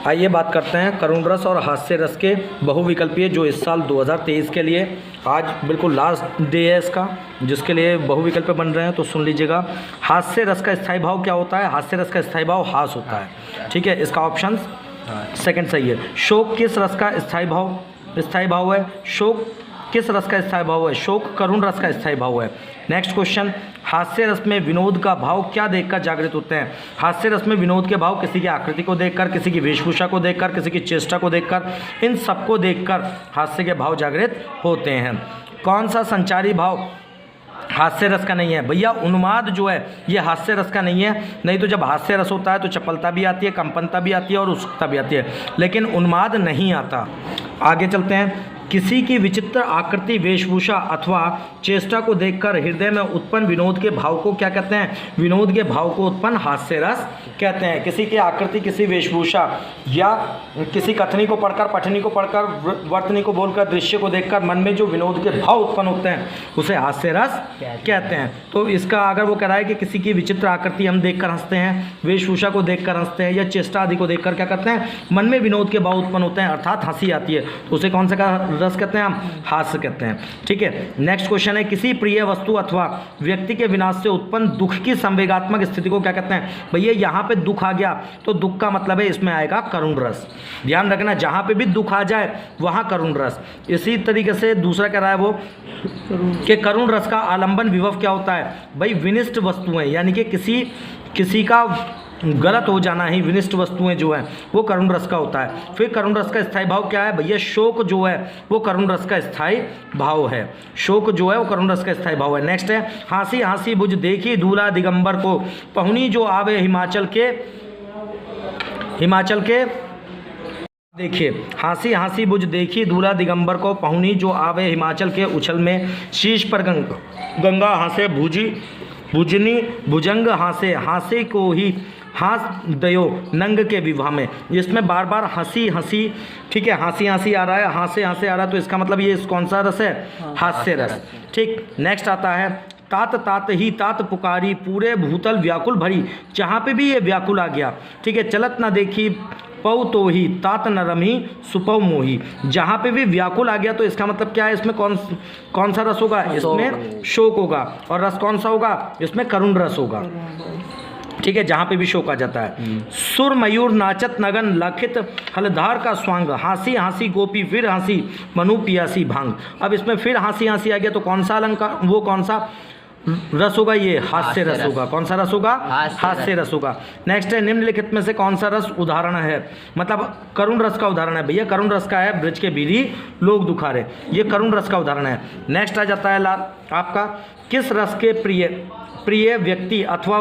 आइए बात करते हैं करुण रस और हास्य रस के बहुविकल्पीय, जो इस साल 2023 के लिए आज बिल्कुल लास्ट डे है इसका, जिसके लिए बहुविकल्प बन रहे हैं। तो सुन लीजिएगा, हास्य रस का स्थायी भाव क्या होता है? हास्य रस का स्थायी भाव हास होता है। ठीक है, इसका ऑप्शन सेकंड सही है। शोक किस रस का स्थायी भाव है? शोक किस रस का स्थायी भाव है? शोक करुण रस का स्थायी भाव है। नेक्स्ट क्वेश्चन, हास्य रस में विनोद का भाव क्या देखकर जागृत होते हैं? हास्य रस में विनोद के भाव किसी की आकृति को देखकर, किसी की वेशभूषा को देखकर, किसी की चेष्टा को देखकर, इन सबको देखकर हास्य के भाव जागृत होते हैं। कौन सा संचारी भाव हास्य रस का नहीं है? भैया उन्माद जो है ये हास्य रस का नहीं है। नहीं तो जब हास्य रस होता है तो चपलता भी आती है, कंपनता भी आती है और उत्सुकता भी आती है, लेकिन उन्माद नहीं आता। आगे चलते हैं, किसी की विचित्र आकृति, वेशभूषा अथवा चेष्टा को देखकर हृदय में उत्पन्न विनोद के भाव को क्या कहते हैं? विनोद के भाव को उत्पन्न हास्य रस कहते हैं। किसी की आकृति, किसी वेशभूषा या किसी कथनी को पढ़कर, पठनी को पढ़कर, वर्तनी को बोलकर, दृश्य को देखकर मन में जो विनोद के भाव उत्पन्न होते हैं उसे हास्य रस कहते हैं। तो इसका अगर वो कह रहा है कि किसी की विचित्र आकृति हम देखकर हंसते हैं, वेशभूषा को देखकर हंसते हैं या चेष्टा आदि को देखकर क्या करते हैं? मन में विनोद के भाव उत्पन्न होते हैं, अर्थात हंसी आती है, तो उसे कौन सा का रस कहते हैं? हम हास्य कहते हैं। ठीक है, नेक्स्ट क्वेश्चन है, किसी प्रिय वस्तु अथवा व्यक्ति के विनाश से उत्पन्न दुख की संवेगात्मक स्थिति को क्या कहते हैं? भैया यहाँ पे दुख आ गया तो दुख का मतलब है इसमें आएगा करुण रस। ध्यान रखना, जहाँ पे भी दुख आ जाए वहाँ करुण रस। इसी तरीके से दूसरा कह रहा है वो कि करुण रस का आलंबन विभव क्या होता है? भाई विनिष्ट वस्तुएं, यानी कि किसी का गलत हो जाना ही विनिष्ट वस्तुएं जो है वो करुण रस का होता है। फिर करुण रस का स्थायी भाव क्या है? भैया शोक जो है वो करुण रस का स्थायी भाव है। शोक जो है वो करुण रस का स्थायी भाव है। नेक्स्ट है, हांसी हांसी बुझ देखी दूल्हा दिगंबर को, पहुनी जो आवे हिमाचल के देखिए, हांसी हांसी बुझ देखी दूल्हा दिगंबर को, पहुनी जो आवे हिमाचल के उछल में, शीश पर गंगा हांसे भुजनी भुजंग हांसे को ही हास दयो नंग के विवाह में। इसमें बार बार हंसी, ठीक है, हंसी आ रहा है, हासे आ रहा है, तो इसका मतलब ये कौन सा रस है? हास्य रस। ठीक, नेक्स्ट आता है, तात ही तात पुकारी पूरे भूतल व्याकुल भरी। जहाँ पे भी ये व्याकुल आ गया, ठीक है, चलत न देखी पौ तो ही तात न रमी सुपौ मोही। जहाँ पे भी व्याकुल आ गया तो इसका मतलब क्या है? इसमें कौन सा रस होगा? इसमें शोक होगा। और रस कौन सा होगा? इसमें करुण रस होगा। ठीक है, जहाँ पे भी शोक आ जाता है। सुर मयूर नाचत नगन लखित हलधार का स्वांग, हांसी हांसी गोपी फिर हांसी मनु पियासी भांग। अब इसमें फिर हांसी आ गया तो कौन सा अलंकार, वो कौन सा रस होगा? ये हास्य रस होगा। कौन सा रस होगा? हास्य रस होगा। नेक्स्ट है, निम्नलिखित में से कौन सा रस उदाहरण है? मतलब करुण रस का उदाहरण है। भैया करुण रस का है, ब्रज के बीरी लोग दुखारे, ये करुण रस का उदाहरण है। नेक्स्ट आ जाता है आपका, किस रस के प्रिय व्यक्ति अथवा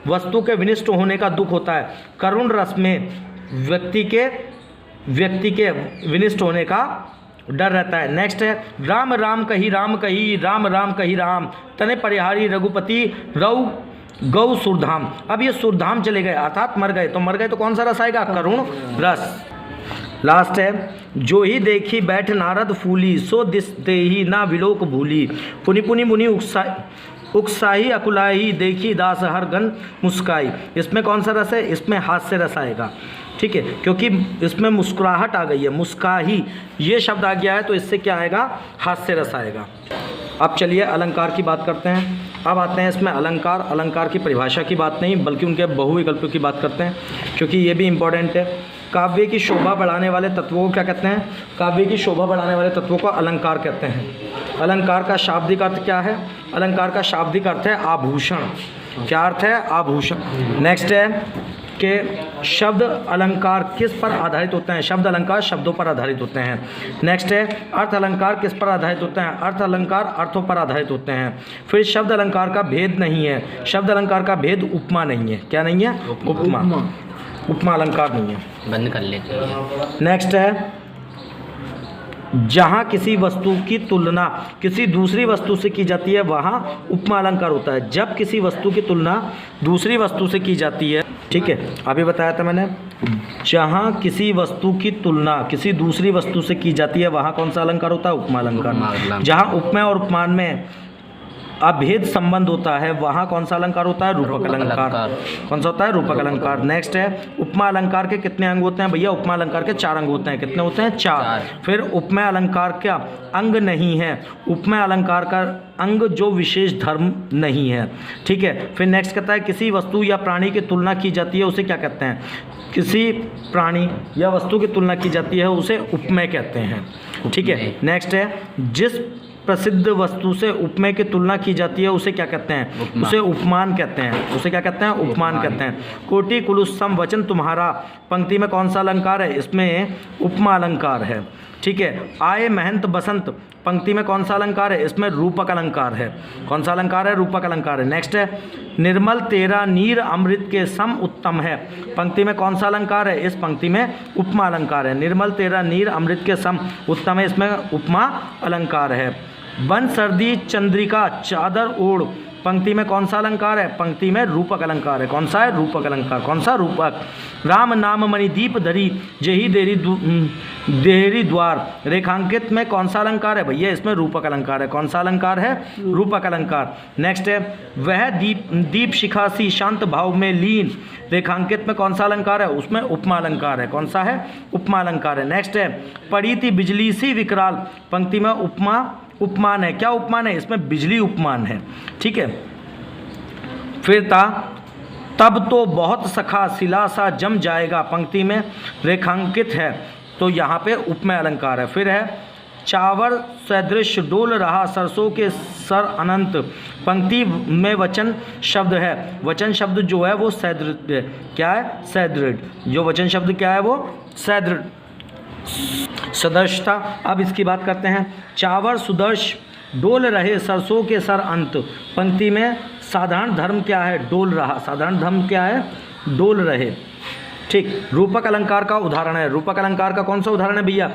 वस्तु के विनिष्ट होने का दुख होता है? करुण रस में व्यक्ति के विनिष्ट होने का डर रहता है। नेक्स्ट है, राम राम कही राम कही राम तने परिहारी रघुपति रऊ गौ सुरधाम। अब ये सुरधाम चले गए अर्थात मर गए तो कौन सा रस आएगा? करुण रस। लास्ट है, जो ही देखी बैठ नारद फूली सो दिस देही ना विलोक भूली, पुनि पुनि मुनि उकसाही अकुलाई देखी दास हर गन मुस्काई। इसमें कौन सा रस है? इसमें हास्य रस आएगा। ठीक है, क्योंकि इसमें मुस्कुराहट आ गई है, मुस्काही ये शब्द आ गया है तो इससे क्या आएगा? हास्य रस आएगा। अब चलिए अलंकार की बात करते हैं। अब आते हैं इसमें अलंकार की परिभाषा की बात नहीं बल्कि उनके बहुविकल्पों की बात करते हैं, क्योंकि ये भी इम्पोर्टेंट है। काव्य की शोभा बढ़ाने वाले तत्वों को क्या कहते हैं? काव्य की शोभा बढ़ाने वाले तत्वों को अलंकार कहते हैं। अलंकार का शाब्दिक अर्थ क्या है? अलंकार का शाब्दिक अर्थ है आभूषण। क्या अर्थ है? आभूषण। नेक्स्ट है कि शब्द अलंकार किस पर आधारित होते हैं? शब्द अलंकार शब्दों पर आधारित होते हैं। नेक्स्ट है, अर्थ अलंकार किस पर आधारित होते हैं? अर्थ अलंकार अर्थों पर आधारित होते हैं। फिर शब्द अलंकार का भेद नहीं है, शब्द अलंकार का भेद उपमा नहीं है। क्या नहीं है? उपमा अलंकार नहीं है। बंद कर लेते हैं। नेक्स्ट है, जहाँ किसी वस्तु की तुलना किसी दूसरी वस्तु से की जाती है वहाँ उपमा अलंकार होता है। जब किसी वस्तु की तुलना दूसरी वस्तु से की जाती है, ठीक है, अभी बताया था मैंने, जहाँ किसी वस्तु की तुलना किसी दूसरी वस्तु से की जाती है वहाँ कौन सा अलंकार होता है? उपमा अलंकार। जहाँ उपमा और उपमान में अभेद संबंध होता है वहाँ कौन सा अलंकार होता है? रूपक अलंकार। कौन सा होता है? रूपक अलंकार। नेक्स्ट है उपमा अलंकार के कितने अंग होते हैं भैया? उपमा अलंकार के 4 अंग होते हैं। कितने होते हैं? 4। फिर उपमा अलंकार का अंग नहीं है, उपमा अलंकार का अंग जो विशेष धर्म नहीं है। ठीक है, फिर नेक्स्ट कहता है किसी वस्तु या प्राणी की तुलना की जाती है उसे क्या कहते हैं? किसी प्राणी या वस्तु की तुलना की जाती है उसे उपमेय कहते हैं। ठीक है, नेक्स्ट है जिस प्रसिद्ध वस्तु से उपमेय की तुलना की जाती है उसे क्या कहते हैं? उसे उपमान कहते हैं। उसे क्या कहते हैं? उपमान कहते हैं। कोटि कुलुत्सम वचन तुम्हारा पंक्ति में कौन सा अलंकार है? इसमें उपमा अलंकार है। ठीक है, आए महंत बसंत पंक्ति में कौन सा अलंकार है? इसमें रूपक अलंकार है। कौन सा अलंकार है? रूपक अलंकार है। नेक्स्ट है निर्मल तेरा नीर अमृत के सम उत्तम है पंक्ति में कौन सा अलंकार है? इस पंक्ति में उपमा अलंकार है। निर्मल तेरा नीर अमृत के सम उत्तम है, इसमें उपमा अलंकार है। बन सर्दी चंद्रिका चादर ओढ़ पंक्ति में कौन सा अलंकार है? पंक्ति में रूपक अलंकार है। कौन सा है? रूपक अलंकार। कौन सा? रूपक। राम नाम मणिदीप धरी जही देहरी द्वार रेखांकित में कौन सा अलंकार है भैया? इसमें रूपक अलंकार है। कौन सा अलंकार है? रूपक अलंकार। नेक्स्ट है वह दीप शिखा सी शांत भाव में लीन रेखांकित में कौन सा अलंकार है? उसमें उपमा अलंकार है। कौन सा है? उपमा अलंकार है। नेक्स्ट है पड़ी थी बिजली सी विकराल पंक्ति में उपमान है। क्या उपमान है? इसमें बिजली उपमान है। ठीक है, फिर था तब तो बहुत सखा सिला सा जम जाएगा पंक्ति में रेखांकित है, तो यहाँ पे उपमेय अलंकार है। फिर है चावर सदृश डोल रहा सरसों के सर अनंत पंक्ति में वचन शब्द है। वचन शब्द जो है वो सदृढ़ है। क्या है? सदृढ़। जो वचन शब्द क्या है? वो सदृढ़ सदर्शता। अब इसकी बात करते हैं। चावर सुदर्श डोल रहे सरसों के सर अंत पंक्ति में साधारण धर्म क्या है? डोल रहा। साधारण धर्म क्या है? डोल रहे। ठीक, रूपक अलंकार का उदाहरण है। रूपक अलंकार का कौन सा उदाहरण है भैया?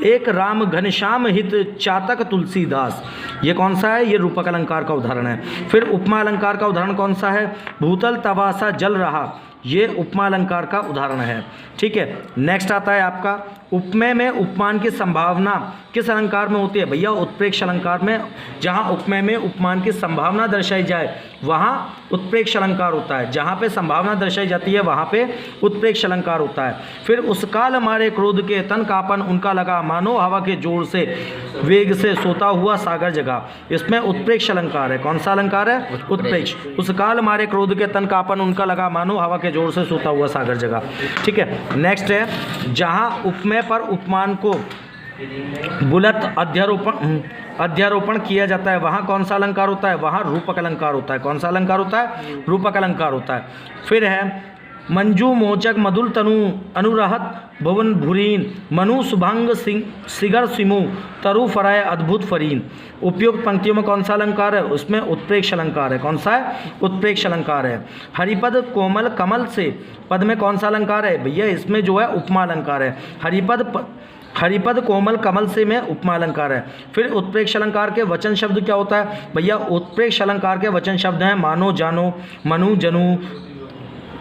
एक राम घनश्याम हित चातक तुलसीदास, ये कौन सा है? ये रूपक अलंकार का उदाहरण है। फिर उपमा अलंकार का उदाहरण कौन सा है? भूतल तवासा जल रहा, ये उपमा अलंकार का उदाहरण है। ठीक है, नेक्स्ट आता है आपका उपमेय में उपमान की संभावना किस अलंकार में होती है भैया? उत्प्रेक्ष अलंकार में। जहाँ उपमेय में उपमान की संभावना दर्शाई जाए वहाँ उत्प्रेक्ष अलंकार होता है। जहाँ पे संभावना दर्शाई जाती है वहाँ पे उत्प्रेक्ष अलंकार होता है। फिर उस काल हमारे क्रोध के तन कापन उनका लगा मानो हवा के जोर से वेग से सोता हुआ सागर जगा, इसमें उत्प्रेक्ष अलंकार है। कौन सा अलंकार है? उत्प्रेक्ष। उस काल हमारे क्रोध के तन कापन उनका लगा मानो हवा के जोर से सोता हुआ सागर जगा। ठीक है, नेक्स्ट है जहाँ उपमेय पर उपमान को बुलत अध्यारोपण किया जाता है वहाँ कौन सा अलंकार होता है? वहाँ रूपक अलंकार होता है। कौन सा अलंकार होता है? रूपक अलंकार होता है। फिर है मंजू मोचक मधुर तनु अनुरहत भुवन भुरीन मनु शुभांग सिगर सिमु तरु फराय अद्भुत फरीन, उपयुक्त पंक्तियों में कौन सा अलंकार है? उसमें उत्प्रेक्ष अलंकार है। कौन सा है? उत्प्रेक्ष अलंकार है। हरिपद कोमल कमल से पद में कौन सा अलंकार है भैया? इसमें जो है उपमा अलंकार है। हरिपद कोमल कमल से में उपमा अलंकार है। फिर उत्प्रेक्ष अलंकार के वचन शब्द क्या होता है भैया? उत्प्रेक्ष अलंकार के वचन शब्द हैं मानो जानो मनु जनु,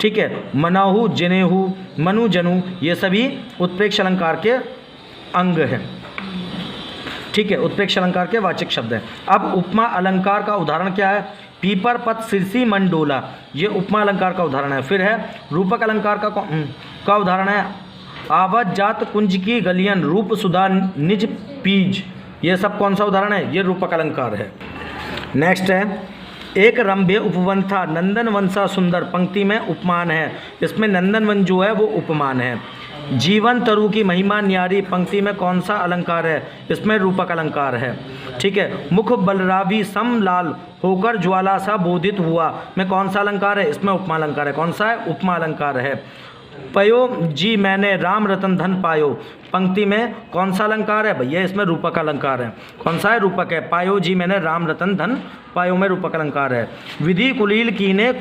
ठीक है, मनाहु जनेहु मनु जनु, ये सभी उत्प्रेक्ष अलंकार के अंग हैं। ठीक है, उत्प्रेक्ष अलंकार के वाचक शब्द हैं। अब उपमा अलंकार का उदाहरण क्या है? पीपर पत सिरसी मंडोला, ये उपमा अलंकार का उदाहरण है। फिर है रूपक अलंकार का उदाहरण है आवत जात कुंज की गलियन रूप सुधा निज पीज, ये सब कौन सा उदाहरण है? ये रूपक अलंकार है। नेक्स्ट है एक रंभे उपवन था नंदन वंशा सुंदर पंक्ति में उपमान है, इसमें नंदन वन जो है वो उपमान है। जीवन तरु की महिमा न्यारी पंक्ति में कौन सा अलंकार है? इसमें रूपक अलंकार है। ठीक है, मुख बलरावी सम लाल होकर ज्वाला सा बोधित हुआ में कौन सा अलंकार है? इसमें उपमा अलंकार है। कौन सा है? उपमा अलंकार है। पयो जी मैंने राम रतन धन पायो पंक्ति में कौन सा अलंकार है भैया? इसमें रूपक अलंकार है। कौन सा है? रूपक है। पायो जी मैंने राम रतन धन पायो में रूपक अलंकार है। विधि कुलील कीने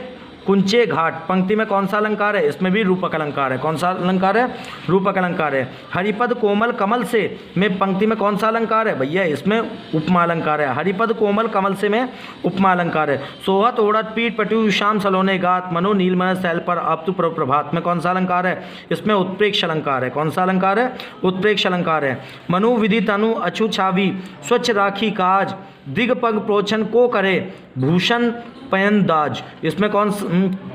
कुंचे घाट पंक्ति में कौन सा अलंकार है? इसमें भी रूपक अलंकार है। कौन सा अलंकार है? रूपक अलंकार है। हरिपद कोमल कमल से में पंक्ति में कौन सा अलंकार है भैया? इसमें उपमा अलंकार है। हरिपद कोमल कमल से में उपमा अलंकार है। सोहत ओढ़त पीठ पटु शाम सलोने गात मनो नीलमय सैल पर अब तु प्रभात में कौन सा अलंकार है? इसमें उत्प्रेक्ष अलंकार है। कौन सा अलंकार है? उत्प्रेक्ष अलंकार है। मनु विधि तनु अछु छावी स्वच्छ राखी काज दिगपग प्रोचन को करे भूषण पयनदाज। इसमें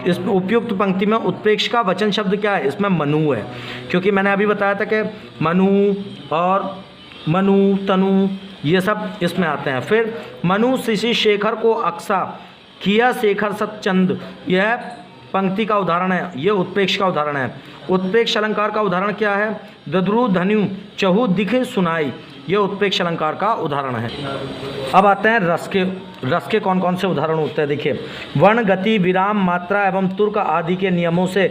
इसमें उपयुक्त पंक्ति में उत्प्रेक्ष का वचन शब्द क्या है? इसमें मनु है, क्योंकि मैंने अभी बताया था कि मनु और मनु तनु ये सब इसमें आते हैं। फिर मनु शिशि शेखर को अक्सा किया शेखर सतचंद, यह पंक्ति का उदाहरण है, यह उत्प्रेक्ष का उदाहरण है। उत्प्रेक्ष अलंकार का उदाहरण क्या है? दद्रु धनु चहु दिख सुनाई, यह उत्प्रेक्ष अलंकार का उदाहरण है। अब आते हैं रस के कौन कौन से उदाहरण होते हैं। देखिए, वर्ण गति विराम मात्रा एवं तुर्क आदि के नियमों से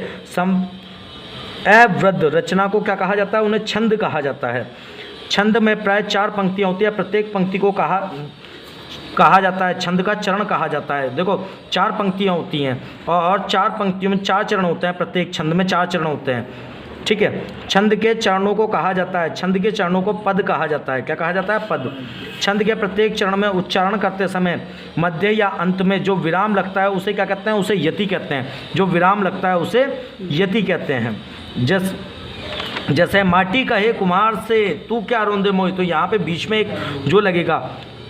अवृद्ध रचना को क्या कहा जाता है? उन्हें छंद कहा जाता है। छंद में प्राय 4 पंक्तियाँ होती है, प्रत्येक पंक्ति को कहा जाता है, छंद का चरण कहा जाता है। देखो 4 पंक्तियाँ होती हैं और 4 पंक्तियों में 4 चरण होते हैं, प्रत्येक छंद में 4 चरण होते हैं, ठीक है। छंद के चरणों को कहा जाता है, छंद के चरणों को पद कहा जाता है। क्या कहा जाता है? पद। छंद के प्रत्येक चरण में उच्चारण करते समय मध्य या अंत में जो विराम लगता है उसे क्या कहते हैं? उसे यति कहते हैं। जो विराम लगता है उसे यति कहते हैं। जैसे माटी कहे कुम्हार से तू क्या रोंदे मोहि, तो यहाँ पे बीच में एक जो लगेगा,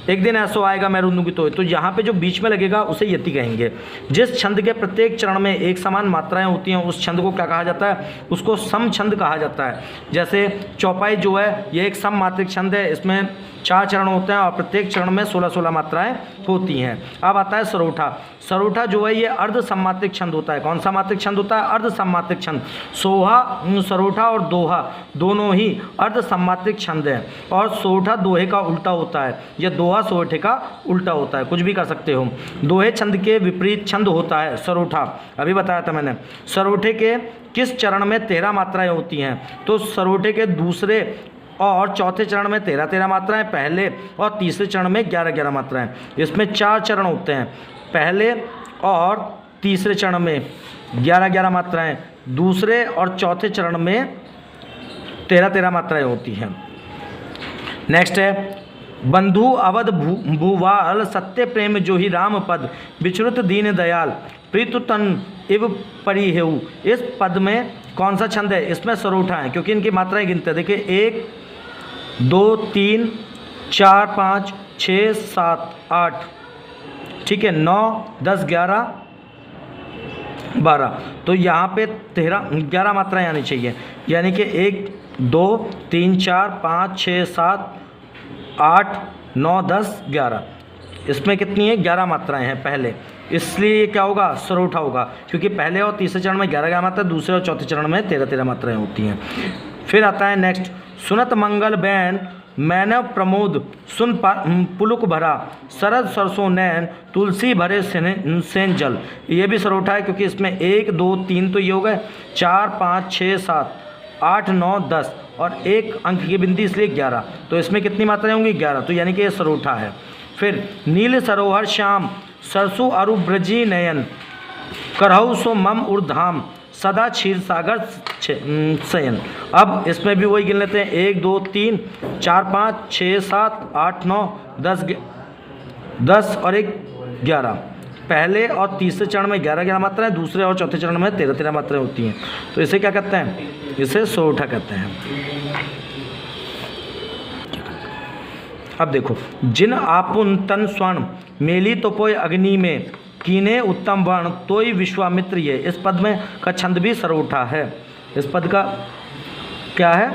एक दिन ऐसा आएगा मैं रूंदूंगी तो यहाँ पे जो बीच में लगेगा उसे यति कहेंगे। जिस छंद के प्रत्येक चरण में एक समान मात्राएं होती हैं उस छंद को क्या कहा जाता है? उसको सम छंद कहा जाता है। जैसे चौपाई जो है ये एक सम मात्रिक छंद है, इसमें 4 चरण होते हैं और प्रत्येक चरण में 16-16 मात्राएं होती हैं। अब आता है सरोठा। सरोठा जो है ये अर्ध सम्मात्रिक छंद होता है। कौन सा मात्रिक छंद होता है? अर्ध सम्मात्रिक छंद। सरोठा और दोहा दोनों ही अर्ध सम्मात्रिक छंद हैं और सोठा दोहे का उल्टा होता है, यह दोहा सोठे का उल्टा होता है, कुछ भी कर सकते हो। दोहे छंद के विपरीत छंद होता है सरोठा, अभी बताया था मैंने। सरोठे के किस चरण में 13 मात्राएं होती हैं? तो सरोठे के दूसरे और चौथे चरण में 13-13 मात्राएं, पहले और तीसरे चरण में 11-11 मात्राएं। इसमें 4 चरण होते हैं, पहले और तीसरे चरण में 11-11 मात्राएं, दूसरे और चौथे चरण में 13-13 मात्राएं होती हैं। नेक्स्ट है बंधु अवध भूवाल सत्य प्रेम जो ही राम पद विचरुत दीन दयाल प्रीतु तन इव परिहेउ। इस पद में कौन सा छंद है? इसमें सरोठा है, क्योंकि इनकी मात्राएं गिनते हैं। देखिए 1 2 3 4 5 6 7 8, ठीक है, 9 10 11 12, तो यहाँ पे 11 मात्राएं आनी चाहिए, यानी कि 1 2 3 4 5 6 7 8 9 10 11, इसमें कितनी है? 11 मात्राएं हैं पहले, इसलिए ये क्या होगा? सरोठा होगा, क्योंकि पहले और तीसरे चरण में 11-11 मात्रा, दूसरे और चौथे चरण में 13-13 मात्राएं होती हैं। फिर आता है नेक्स्ट, सुनत मंगल बैन मैनव प्रमोद सुन पुलुक भरा शरद सरसों नैन तुलसी भरे सेन जल। ये भी सरोठा है, क्योंकि इसमें 1 2 3 तो ये हो गए, 4 5 6 7 8 9 10 और 1 अंक की बिंदी, इसलिए 11, तो इसमें कितनी मात्राएं होंगी? 11, तो यानी कि ये सरोठा है। फिर नील सरोवर श्याम सरसु अरु ब्रजी नयन करहु सो मम उर्धाम सदा क्षीर सागर शयन। अब इसमें भी वही गिन लेते हैं, 1 2 3 4 5 6 7 8 9 10 और 1 11, पहले और तीसरे चरण में 11-11 मात्राएं, दूसरे और चौथे चरण में 13-13 मात्राएं होती हैं, तो इसे क्या कहते हैं? इसे सरोठा कहते हैं। अब देखो, जिन आपुन तन स्वर्ण मेली तो पोय अग्नि में कीने उत्तम वर्ण तोय विश्वामित्र ये। इस पद में का छंद भी सरोठा है, इस पद का क्या है?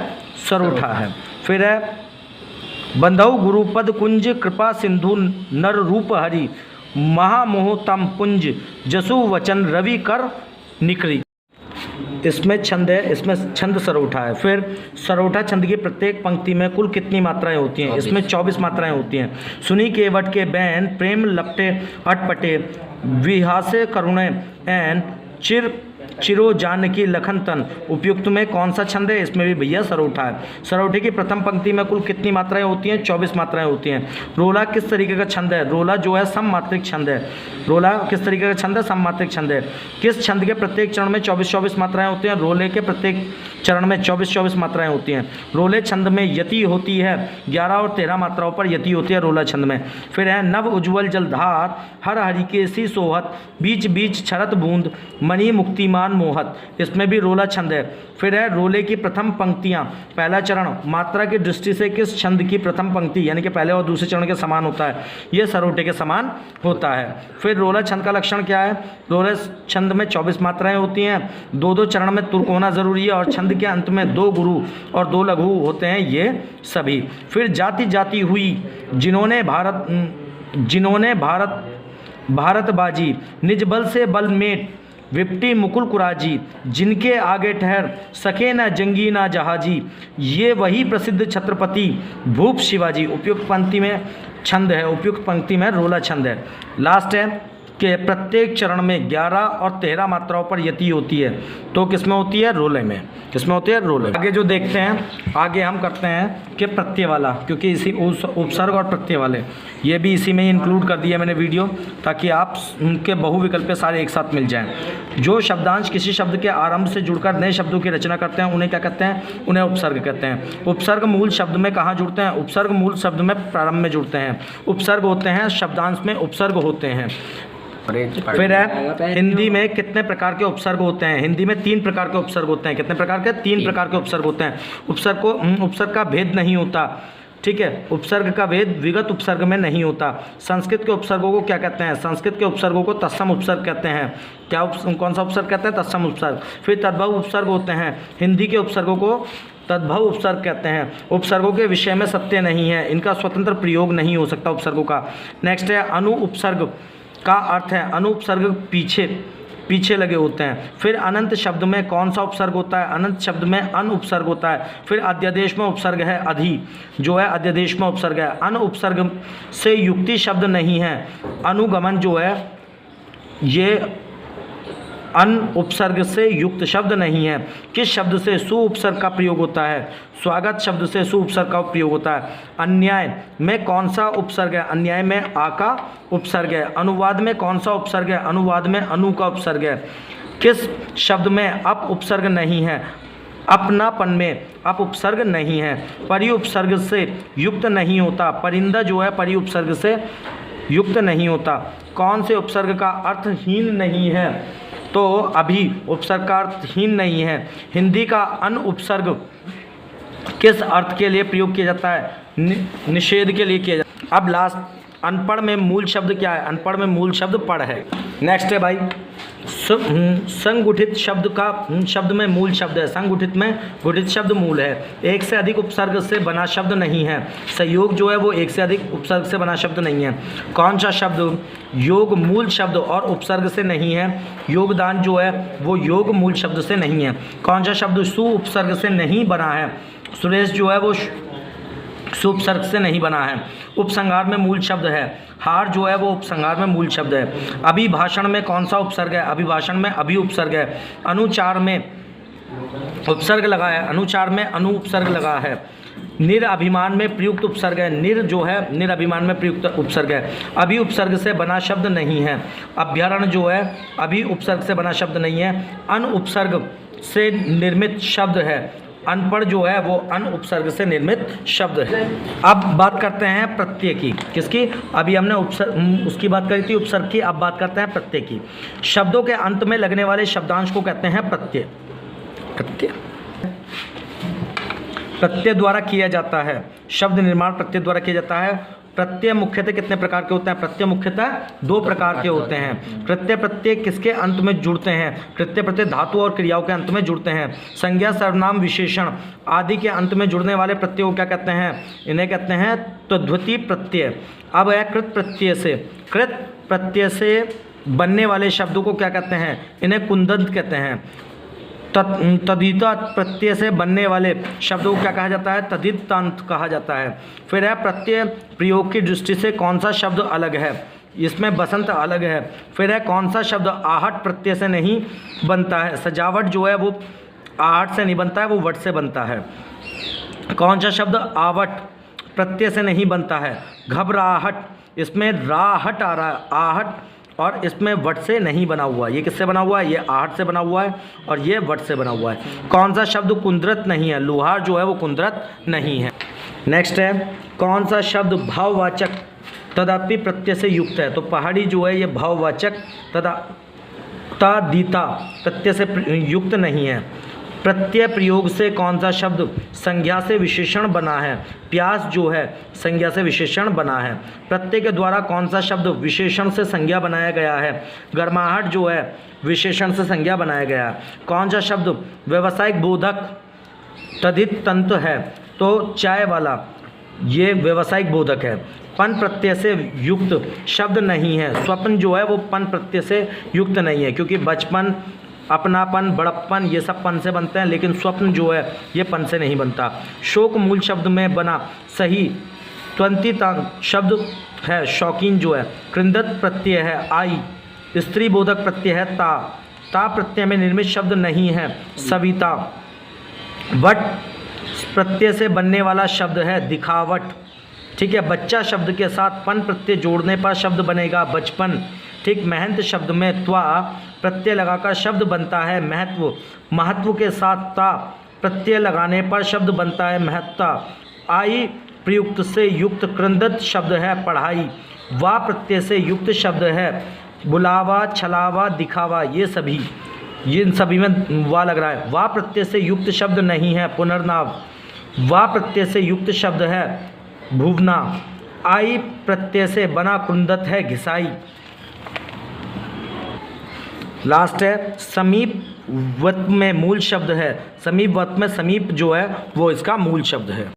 सरोठा है। फिर है बंधु गुरुपद कुंज कृपा सिंधु नर रूप हरि महामोहतम पुंज जसु वचन रवि कर निकरी। इसमें छंद है, इसमें छंद सरोठा है। फिर सरोठा छंद की प्रत्येक पंक्ति में कुल कितनी मात्राएं होती हैं? इसमें 24 मात्राएं होती हैं। सुनी केवट के बैन प्रेम लपटे अटपटे विहासे करुणे एन चिरो जानकी लखन तन। उपयुक्त में कौन सा छंद है? इसमें भी भैया सरोठा है। सरोठे की प्रथम पंक्ति में कुल कितनी मात्राएं होती हैं? 24 मात्राएं होती हैं। रोला किस तरीके का छंद है? रोला जो है सममात्रिक छंद है। रोला किस तरीके का छंद है? सममात्रिक छंद है। किस छंद के प्रत्येक चरण में 24-24 मात्राएं होती हैं? रोले के प्रत्येक चरण में 24-24 मात्राएं होती हैं। रोले छंद में यति होती है, 11 और 13 मात्राओं पर यति होती है रोला छंद में। फिर है नव उज्ज्वल जलधार हर हरिकेशी सोहत बीच बीच छरत बूंद मणि मुक्तिमान अभिमान मोहत, इसमें भी रोला छंद है। फिर है रोले की प्रथम पंक्तियाँ, पहला चरण मात्रा की दृष्टि से किस छंद की प्रथम पंक्ति यानी कि पहले और दूसरे चरण के समान होता है, ये सरोटे के समान होता है। फिर रोला छंद का लक्षण क्या है, रोले छंद में 24 मात्राएं होती हैं, दो दो चरण में तुर्क होना जरूरी है और छंद के अंत में 2 गुरु और 2 लघु होते हैं, ये सभी। फिर जाति जाति हुई जिन्होंने भारतबाजी, निज बल से बल मेट विपटी मुकुल कुराजी, जिनके आगे ठहर सके न जंगी न जहाजी, ये वही प्रसिद्ध छत्रपति भूप शिवाजी। उपयुक्त पंक्ति में छंद है, उपयुक्त पंक्ति में रोला छंद है। लास्ट है कि प्रत्येक चरण में 11 और 13 मात्राओं पर यति होती है, तो किसमें होती है, रोले में। किसमें होती है, रोले। आगे जो देखते हैं, आगे हम करते हैं कि प्रत्यय वाला, क्योंकि इसी उपसर्ग और प्रत्यय वाले ये भी इसी में इंक्लूड कर दिया मैंने वीडियो, ताकि आप उनके बहुविकल्प सारे एक साथ मिल जाएं। जो शब्दांश किसी शब्द के आरंभ से जुड़कर नए शब्दों की रचना करते हैं उन्हें क्या कहते हैं, उन्हें उपसर्ग कहते हैं। उपसर्ग मूल शब्द में कहाँ जुड़ते हैं, उपसर्ग मूल शब्द में प्रारंभ में जुड़ते हैं। उपसर्ग होते हैं शब्दांश में उपसर्ग होते हैं। फिर है हिंदी में कितने प्रकार के उपसर्ग होते हैं, हिंदी में 3 प्रकार के उपसर्ग होते हैं। कितने प्रकार के, 3 प्रकार के उपसर्ग होते हैं। उपसर्ग का भेद नहीं होता, ठीक है, उपसर्ग का भेद विगत उपसर्ग में नहीं होता। संस्कृत के उपसर्गों को क्या कहते हैं, संस्कृत के उपसर्गों को तत्सम उपसर्ग कहते हैं। क्या कौन सा उपसर्ग कहते हैं, तत्सम उपसर्ग। फिर तद्भव उपसर्ग होते हैं, हिंदी के उपसर्गों को तद्भव उपसर्ग कहते हैं। उपसर्गों के विषय में सत्य नहीं है, इनका स्वतंत्र प्रयोग नहीं हो सकता उपसर्गों का। नेक्स्ट है अनु उपसर्ग का अर्थ है अनु उपसर्ग पीछे लगे होते हैं। फिर अनंत शब्द में कौन सा उपसर्ग होता है, अनंत शब्द में अन उपसर्ग होता है। फिर अध्यादेश में उपसर्ग है अधि, जो है अध्यादेश में उपसर्ग है। अन उपसर्ग से युक्ति शब्द नहीं है। अनुगमन जो है ये अन उपसर्ग से युक्त शब्द नहीं है। किस शब्द से सु उपसर्ग का प्रयोग होता है, स्वागत शब्द से सु उपसर्ग का प्रयोग होता है। अन्याय में कौन सा उपसर्ग है, अन्याय में आ का उपसर्ग है। अनुवाद में कौन सा उपसर्ग है, अनुवाद में अनु का उपसर्ग है। किस शब्द में अप उपसर्ग नहीं है, अपनापन में अप उपसर्ग नहीं है। परि उपसर्ग से युक्त नहीं होता, परिंदा जो है परि उपसर्ग से युक्त नहीं होता। कौन से उपसर्ग का अर्थहीन नहीं है, तो अभी उपसर्ग का अर्थहीन नहीं है। हिंदी का अन उपसर्ग किस अर्थ के लिए प्रयोग किया जाता है, निषेध के लिए किया जाता है। अब लास्ट अनपढ़ में मूल शब्द क्या है, अनपढ़ में मूल शब्द पढ़ है। नेक्स्ट है भाई संगुठित शब्द में मूल शब्द है, संगुठित में गुठित शब्द मूल है। एक से अधिक उपसर्ग से बना शब्द नहीं है। संयोग जो है वो एक से अधिक उपसर्ग से बना शब्द नहीं है। कौन सा शब्द योग मूल शब्द और उपसर्ग से नहीं है, योगदान जो है वो योग मूल शब्द से नहीं है। कौन सा शब्द सु उपसर्ग से नहीं बना है, सुरेश जो है वो उपसर्ग से नहीं बना है। उपसंहार में मूल शब्द है, हार जो है वो उपसंहार में मूल शब्द है। अभिभाषण में कौन सा उपसर्ग है, अभिभाषण में अभि उपसर्ग है। अनुचार में उपसर्ग लगा है, अनुचार में अनु उपसर्ग लगा है। निर अभिमान में प्रयुक्त उपसर्ग है, निर जो है निर अभिमान में प्रयुक्त उपसर्ग है। अभि उपसर्ग से बना शब्द नहीं है। अभ्यारण जो है अभि उपसर्ग से बना शब्द नहीं है, अन उपसर्ग से निर्मित शब्द है। अनपढ़ जो है वो अन उपसर्ग से निर्मित शब्द है। अब बात करते हैं प्रत्यय की, किसकी, अभी हमने उपसर्ग उसकी बात करी थी उपसर्ग की, अब बात करते हैं प्रत्यय की। शब्दों के अंत में लगने वाले शब्दांश को कहते हैं प्रत्यय। प्रत्यय द्वारा किया जाता है, शब्द निर्माण प्रत्यय द्वारा किया जाता है। प्रत्यय मुख्यतः कितने प्रकार के होते हैं, प्रत्यय मुख्यतः 2 प्रकार के होते हैं। प्रत्यय किसके अंत में जुड़ते हैं, प्रत्यय धातु और क्रियाओं के अंत में जुड़ते हैं। संज्ञा सर्वनाम विशेषण आदि के अंत में जुड़ने वाले प्रत्ययों को क्या कहते हैं, इन्हें कहते हैं तद्धिति प्रत्यय। अब है कृत प्रत्यय से बनने वाले शब्दों को क्या कहते हैं, इन्हें कुंदंत कहते हैं। तद्धित प्रत्यय से बनने वाले शब्दों को क्या कहा जाता है, तद्धितांत कहा जाता है। फिर है प्रत्यय प्रयोग की दृष्टि से कौन सा शब्द अलग है, इसमें बसंत अलग है। फिर है कौन सा शब्द आहट प्रत्यय से नहीं बनता है, सजावट जो है वो आहट से नहीं बनता है, वो वट से बनता है। कौन सा शब्द आवट प्रत्यय से नहीं बनता है, घबराहट, इसमें राहट आ रहा है, आहट, और इसमें वट से नहीं बना हुआ। ये किससे बना हुआ है, ये आहट से बना हुआ है और ये वट से बना हुआ है। कौन सा शब्द कुंद्रत नहीं है, लुहार जो है वो कुंद्रत नहीं है। नेक्स्ट है कौन सा शब्द भाववाचक तदापि प्रत्यय से युक्त है, तो पहाड़ी जो है ये भाववाचक ता दीता प्रत्यय से युक्त नहीं है। प्रत्यय प्रयोग से कौन सा शब्द संज्ञा से विशेषण बना है? प्यास जो है संज्ञा से विशेषण बना है। प्रत्यय के द्वारा कौन सा शब्द विशेषण से संज्ञा बनाया गया है? गर्माहट जो है विशेषण से संज्ञा बनाया गया है। कौन सा शब्द व्यावसायिक बोधक तद्धित तंत्र है? तो चाय वाला, ये व्यावसायिक बोधक है। पन प्रत्यय से युक्त शब्द नहीं है। स्वप्न जो है वो पन प्रत्यय से युक्त नहीं है, क्योंकि बचपन, अपनापन, बड़प्पन ये सब पन से बनते हैं, लेकिन स्वप्न जो है ये पन से नहीं बनता। शोक मूल शब्द में बना सही त्वंतित शब्द है शौकीन जो है। कृंदत प्रत्यय है आई। स्त्री बोधक प्रत्यय है ता। ता प्रत्यय में निर्मित शब्द नहीं है सविता। वट प्रत्यय से बनने वाला शब्द है दिखावट। ठीक है। बच्चा शब्द के साथ पन प्रत्यय जोड़ने पर शब्द बनेगा बचपन। ठीक। महंत शब्द में त्वा प्रत्यय लगाकर शब्द बनता है महत्व। महत्व के साथ ता प्रत्यय लगाने पर शब्द बनता है महत्ता। आई प्रयुक्त से युक्त कृंदत शब्द है पढ़ाई। वा प्रत्यय से युक्त शब्द है बुलावा, छलावा, दिखावा। ये सभी, इन सभी में वा लग रहा है। वा प्रत्यय से युक्त शब्द नहीं है पुनर्नाव। वा प्रत्यय से युक्त शब्द है भुवना। आई प्रत्यय से बना कुंदत है घिसाई। लास्ट है समीप वत में मूल शब्द है। समीप वत में समीप जो है वो इसका मूल शब्द है।